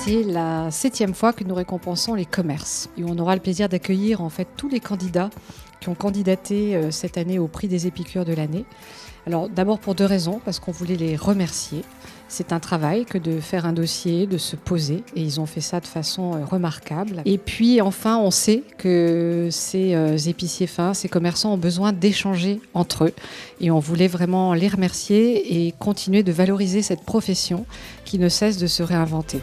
C'est la 7e fois que nous récompensons les commerces et on aura le plaisir d'accueillir en fait tous les candidats qui ont candidaté cette année au prix des épicures de l'année. Alors d'abord pour 2 raisons, parce qu'on voulait les remercier. C'est un travail que de faire un dossier, de se poser, et ils ont fait ça de façon remarquable. Et puis enfin, on sait que ces épiciers fins, ces commerçants ont besoin d'échanger entre eux, et on voulait vraiment les remercier et continuer de valoriser cette profession qui ne cesse de se réinventer.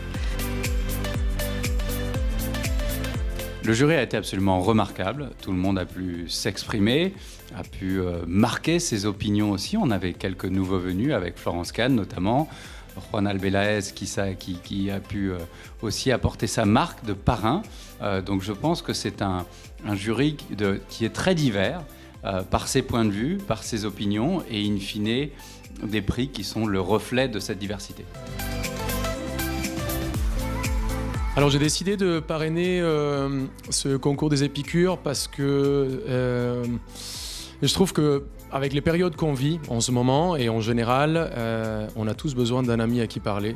Le jury a été absolument remarquable, tout le monde a pu s'exprimer, a pu marquer ses opinions aussi. On avait quelques nouveaux venus avec Florence Kahn notamment, Juan Albelaez qui a pu aussi apporter sa marque de parrain. Donc je pense que c'est un jury qui est très divers par ses points de vue, par ses opinions et in fine des prix qui sont le reflet de cette diversité. Alors j'ai décidé de parrainer ce concours des épicures parce que je trouve qu'avec les périodes qu'on vit en ce moment et en général, on a tous besoin d'un ami à qui parler.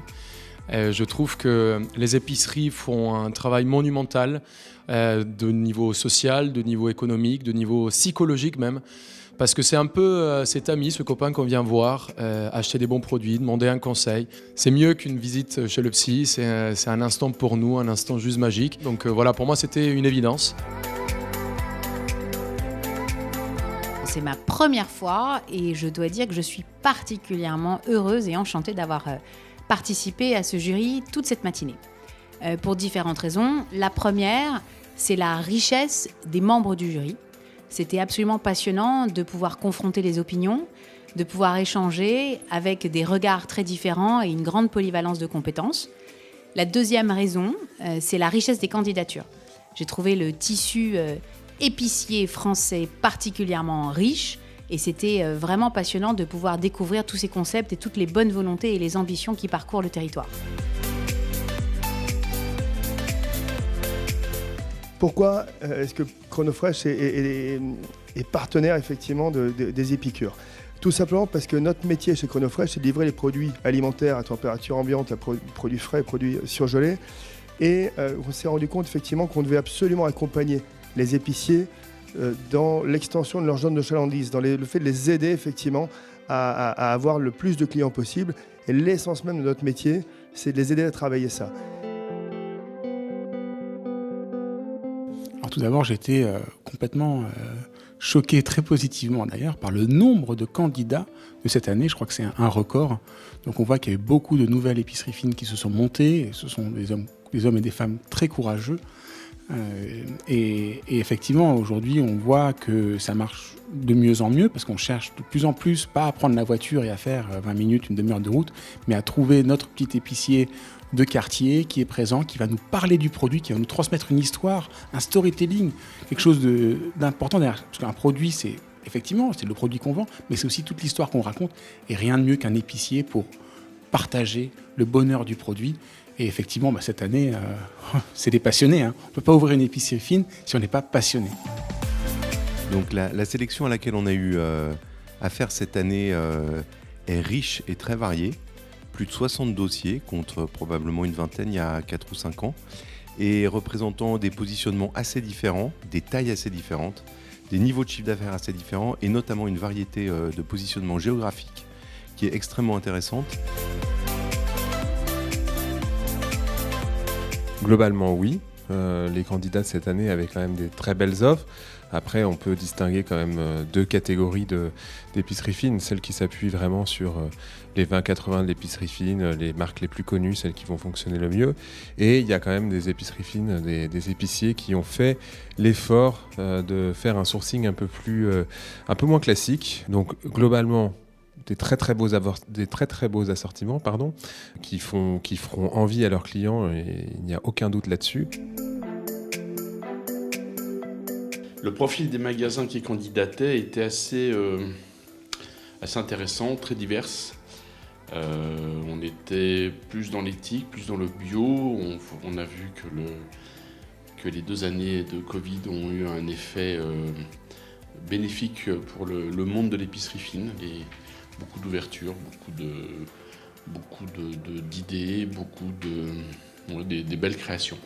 Je trouve que les épiceries font un travail monumental de niveau social, de niveau économique, de niveau psychologique même. Parce que c'est un peu cet ami, ce copain qu'on vient voir, acheter des bons produits, demander un conseil. C'est mieux qu'une visite chez le psy, c'est un instant pour nous, un instant juste magique. Donc voilà, pour moi c'était une évidence. C'est ma première fois et je dois dire que je suis particulièrement heureuse et enchantée d'avoir participé à ce jury toute cette matinée. Pour différentes raisons. La première, c'est la richesse des membres du jury. C'était absolument passionnant de pouvoir confronter les opinions, de pouvoir échanger avec des regards très différents et une grande polyvalence de compétences. La deuxième raison, c'est la richesse des candidatures. J'ai trouvé le tissu épicier français particulièrement riche et c'était vraiment passionnant de pouvoir découvrir tous ces concepts et toutes les bonnes volontés et les ambitions qui parcourent le territoire. Pourquoi est-ce que Chronofresh est partenaire effectivement des épicures ? Tout simplement parce que notre métier chez Chronofresh, c'est de livrer les produits alimentaires à température ambiante, produits frais, produits surgelés. Et on s'est rendu compte effectivement qu'on devait absolument accompagner les épiciers dans l'extension de leur zone de chalandise, dans le fait de les aider effectivement à avoir le plus de clients possible. Et l'essence même de notre métier, c'est de les aider à travailler ça. Alors tout d'abord, j'ai été complètement choqué, très positivement d'ailleurs, par le nombre de candidats de cette année. Je crois que c'est un record. Donc on voit qu'il y a eu beaucoup de nouvelles épiceries fines qui se sont montées. Et ce sont des hommes et des femmes très courageux. Et effectivement, aujourd'hui, on voit que ça marche de mieux en mieux parce qu'on cherche de plus en plus, pas à prendre la voiture et à faire 20 minutes, une demi-heure de route, mais à trouver notre petit épicier de quartier qui est présent, qui va nous parler du produit, qui va nous transmettre une histoire, un storytelling, quelque chose d'important derrière. Parce qu'un produit, c'est effectivement, c'est le produit qu'on vend, mais c'est aussi toute l'histoire qu'on raconte. Et rien de mieux qu'un épicier pour partager le bonheur du produit. Et effectivement, cette année, c'est des passionnés. On ne peut pas ouvrir une épicerie fine si on n'est pas passionné. Donc la sélection à laquelle on a eu affaire cette année est riche et très variée. Plus de 60 dossiers contre probablement une vingtaine il y a 4 ou 5 ans. Et représentant des positionnements assez différents, des tailles assez différentes, des niveaux de chiffre d'affaires assez différents et notamment une variété de positionnements géographiques qui est extrêmement intéressante. Globalement, oui. Les candidats de cette année avaient quand même des très belles offres. Après, on peut distinguer quand même 2 catégories d'épiceries fines. Celles qui s'appuient vraiment sur les 20-80 de l'épicerie fine, les marques les plus connues, celles qui vont fonctionner le mieux. Et il y a quand même des épiceries fines, des épiciers qui ont fait l'effort de faire un sourcing un peu moins classique. Donc globalement, des très très beaux assortiments qui feront envie à leurs clients et il n'y a aucun doute là-dessus. Le profil des magasins qui candidataient était assez intéressant, très divers. On était plus dans l'éthique, plus dans le bio. On a vu que les 2 années de Covid ont eu un effet bénéfique pour le monde de l'épicerie fine. Beaucoup d'ouverture, beaucoup d'idées, beaucoup des belles créations.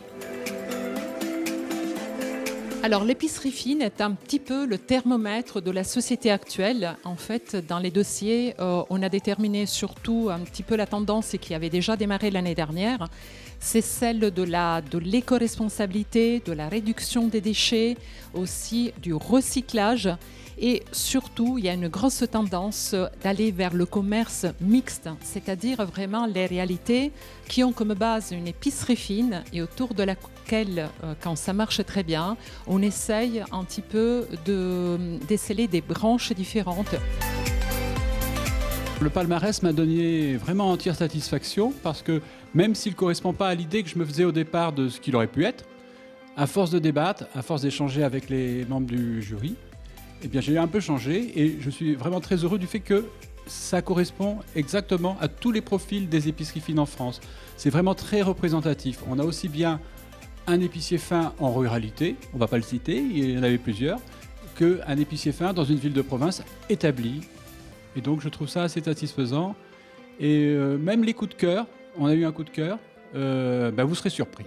Alors l'épicerie fine est un petit peu le thermomètre de la société actuelle. En fait, dans les dossiers, on a déterminé surtout un petit peu la tendance et qui avait déjà démarré l'année dernière. C'est celle de l'éco-responsabilité, de la réduction des déchets, aussi du recyclage. Et surtout, il y a une grosse tendance d'aller vers le commerce mixte, c'est-à-dire vraiment les réalités qui ont comme base une épicerie fine et autour de laquelle, quand ça marche très bien, on essaye un petit peu de déceler des branches différentes. Le palmarès m'a donné vraiment entière satisfaction parce que même s'il ne correspond pas à l'idée que je me faisais au départ de ce qu'il aurait pu être, à force de débattre, à force d'échanger avec les membres du jury, eh bien, j'ai un peu changé et je suis vraiment très heureux du fait que ça correspond exactement à tous les profils des épiceries fines en France. C'est vraiment très représentatif. On a aussi bien un épicier fin en ruralité, on ne va pas le citer, il y en avait plusieurs, qu'un épicier fin dans une ville de province établie. Et donc je trouve ça assez satisfaisant. Et même les coups de cœur, on a eu un coup de cœur, vous serez surpris.